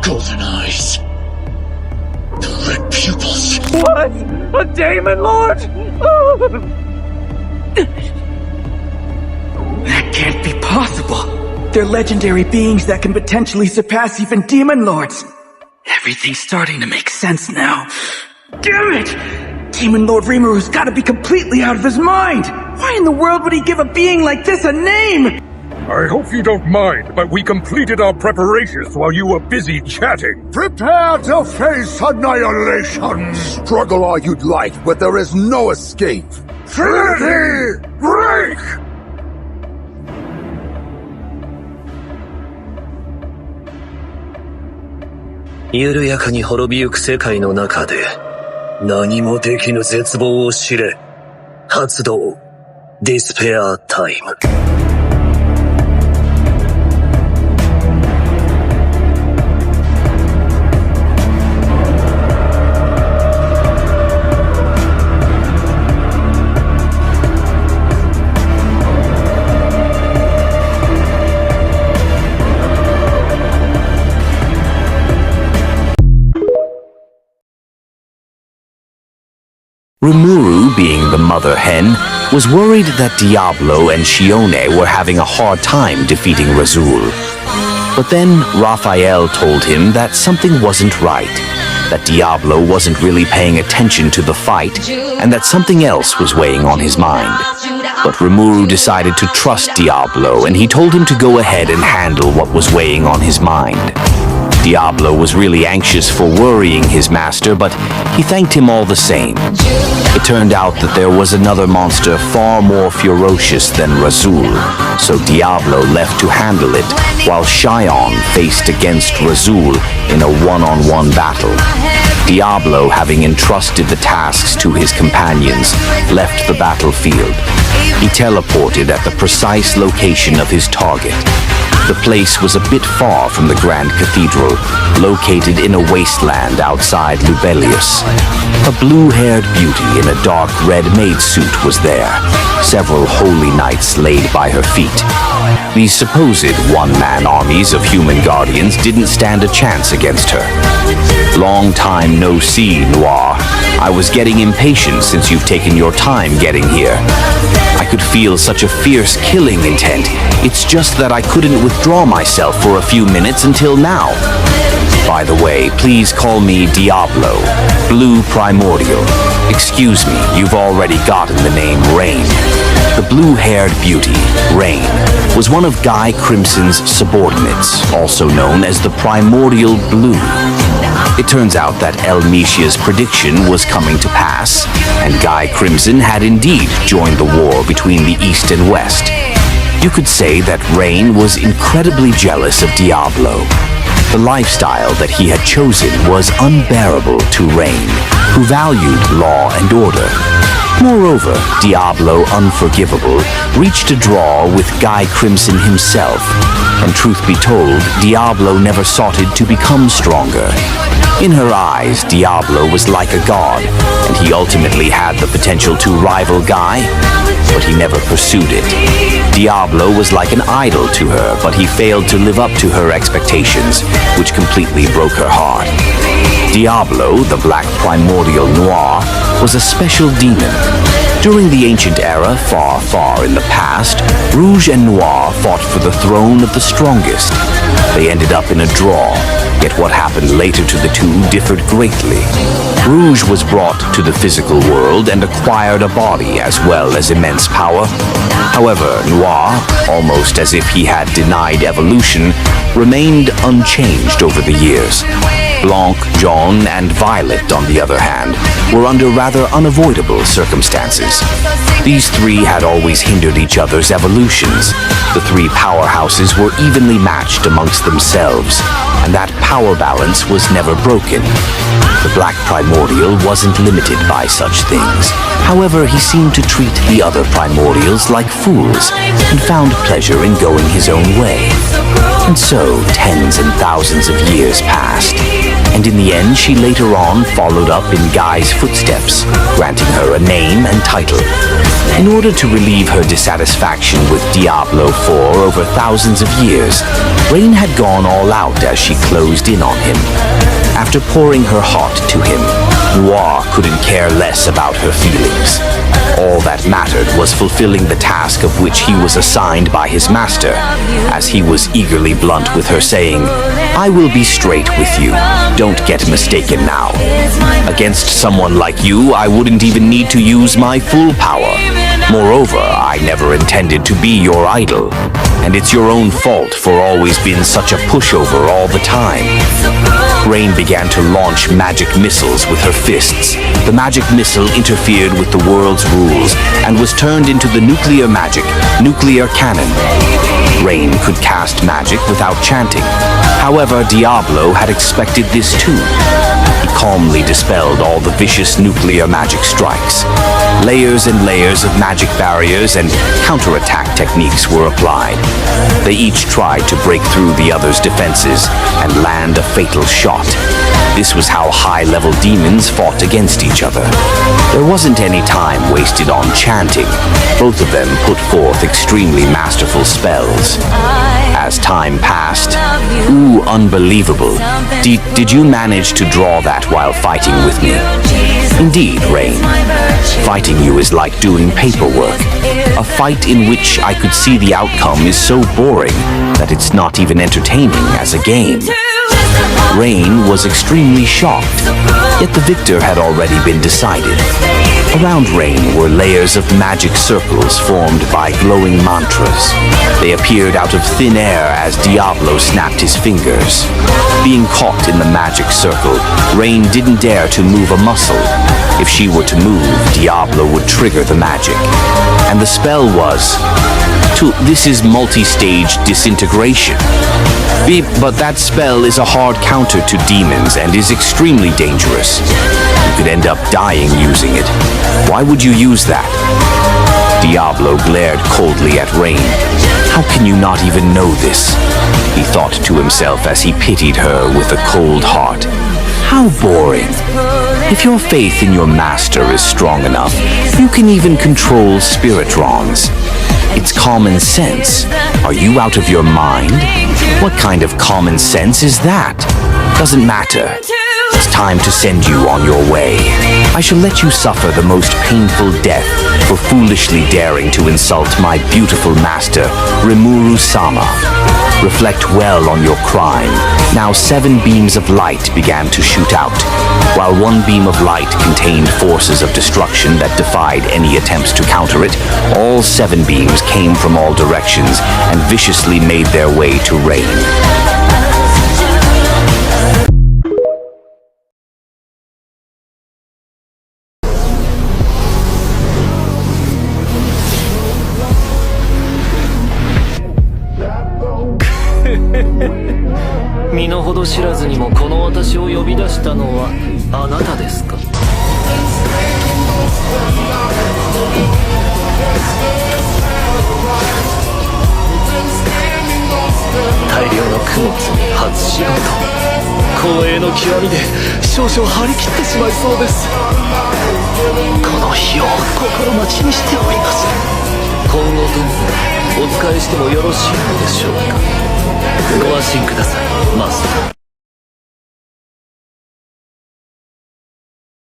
golden eyes. The red pupils. What? A Demon Lord? That can't be possible. They're legendary beings that can potentially surpass even Demon Lords. Everything's starting to make sense now. Damn it! Demon Lord Rimuru's gotta be completely out of his mind! Why in the world would he give a being like this a name? I hope you don't mind, but we completed our preparations while you were busy chatting. Prepare to face annihilation! Struggle all you'd like, but there is no escape. Trinity, break!緩やかに滅びゆく世界の中で、何もできぬ絶望を知れ。発動、ディスペアタイム。Rimuru, being the mother hen, was worried that Diablo and Shione were having a hard time defeating Razul. But then Raphael told him that something wasn't right, that Diablo wasn't really paying attention to the fight, and that something else was weighing on his mind. But Rimuru decided to trust Diablo, and he told him to go ahead and handle what was weighing on his mind. Diablo was really anxious for worrying his master, but he thanked him all the same. It turned out that there was another monster far more ferocious than Razul, so Diablo left to handle it, while Shion faced against Razul in a one-on-one battle. Diablo, having entrusted the tasks to his companions, left the battlefield. He teleported at the precise location of his target. The place was a bit far from the Grand Cathedral, located in a wasteland outside Lubelius. A blue-haired beauty in a dark red maid suit was there, several holy knights laid by her feet. These supposed one-man armies of human guardians didn't stand a chance against her. Long time no see, Noir. I was getting impatient since you've taken your time getting here. I could feel such a fierce killing intent. It's just that I couldn't withdraw myself for a few minutes until now. By the way, please call me Diablo, Blue Primordial. Excuse me, you've already gotten the name Rain. The blue-haired beauty, Rain, was one of Guy Crimson's subordinates, also known as the Primordial Blue. It turns out that Elmetia's prediction was coming to pass, and Guy Crimson had indeed joined the war between the East and West. You could say that Rain was incredibly jealous of Diablo. The lifestyle that he had chosen was unbearable to Rain, who valued law and order. Moreover, Diablo Unforgivable reached a draw with Guy Crimson himself, and truth be told, Diablo never sought it to become stronger. In her eyes, Diablo was like a god, and he ultimately had the potential to rival Guy, but he never pursued it. Diablo was like an idol to her, but he failed to live up to her expectations, which completely broke her heart. Diablo, the Black Primordial Noir, was a special demon. During the ancient era, far, far in the past, Rouge and Noir fought for the throne of the strongest. They ended up in a draw, yet what happened later to the two differed greatly. Rouge was brought to the physical world and acquired a body as well as immense power. However, Noir, almost as if he had denied evolution, remained unchanged over the years. Blanc, Jaune, and Violet, on the other hand, were under rather unavoidable circumstances. These three had always hindered each other's evolutions. The three powerhouses were evenly matched amongst themselves, and that power balance was never broken. The Black Primordial wasn't limited by such things. However, he seemed to treat the other Primordials like fools, and found pleasure in going his own way. And so, tens and thousands of years passed. and in the end she later on followed up in Guy's footsteps, granting her a name and title. In order to relieve her dissatisfaction with Diablo 4 over thousands of years, Rain had gone all out as she closed in on him. After pouring her heart to him, Noir couldn't care less about her feelings. All that mattered was fulfilling the task of which he was assigned by his master, as he was eagerly blunt with her, saying, "I will be straight with you. Don't get mistaken now. Against someone like you, I wouldn't even need to use my full power. Moreover, I never intended to be your idol, and it's your own fault for always being such a pushover all the time." Rain began to launch magic missiles with her fists. The magic missile interfered with the world's rules and was turned into the nuclear cannon. Rain could cast magic without chanting. However, Diablo had expected this too. He calmly dispelled all the vicious nuclear magic strikes. Layers and layers of magic barriers and counterattack techniques were applied. They each tried to break through the other's defenses and land a fatal shot. This was how high-level demons fought against each other. There wasn't any time wasted on chanting. Both of them put forth extremely masterful spells. As time passed, ooh, unbelievable. Did you manage to draw that while fighting with me? Indeed, Rain. Fighting you is like doing paperwork. A fight in which I could see the outcome is so boring that it's not even entertaining as a game. Rain was extremely shocked, yet the victor had already been decided. Around Rain were layers of magic circles formed by glowing mantras. They appeared out of thin air as Diablo snapped his fingers. Being caught in the magic circle, Rain didn't dare to move a muscle. If she were to move, Diablo would trigger the magic. And the spell was... This is multi-stage disintegration. But that spell is a hard counter to demons and is extremely dangerous. You could end up dying using it. Why would you use that? Diablo glared coldly at Rain. How can you not even know this? He thought to himself as he pitied her with a cold heart. How boring. If your faith in your master is strong enough, you can even control spiritrons. It's common sense. Are you out of your mind? What kind of common sense is that? Doesn't matter. It's time to send you on your way. I shall let you suffer the most painful death for foolishly daring to insult my beautiful master, Rimuru-sama. Reflect well on your crime. Now 7 beams of light began to shoot out. While one beam of light contained forces of destruction that defied any attempts to counter it, all 7 beams came from all directions and viciously made their way to Rain.「身の程知らずにもこの私を呼び出したのはあなたですか?」大量の供物に初仕事、光栄の極みで少々張り切ってしまいそうです。この日を心待ちにしております。今後ともお仕えしてもよろしいのでしょうか。ご安心ください、マスター。